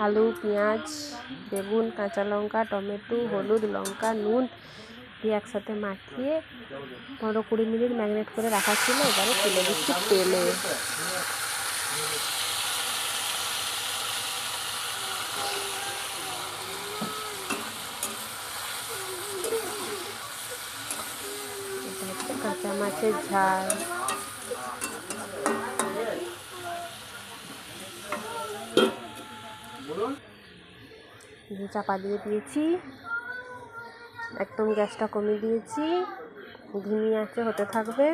আলু, পেঁয়াজ, বেগুন, কাঁচা লঙ্কা, টমেটো, হলুদ, লঙ্কা, নুন দিয়ে একসাথে মাখিয়ে 15-20 মিনিট ম্যারিনেট করে রাখা ছিল। এবারে তুলে দিচ্ছি তেলে। এটা হচ্ছে কাঁচা মাছের ঝাল। চাপা দিয়ে দিয়েছি, একদম গ্যাসটা কমিয়ে দিয়েছি, ধিমি আঁচে হতে থাকবে।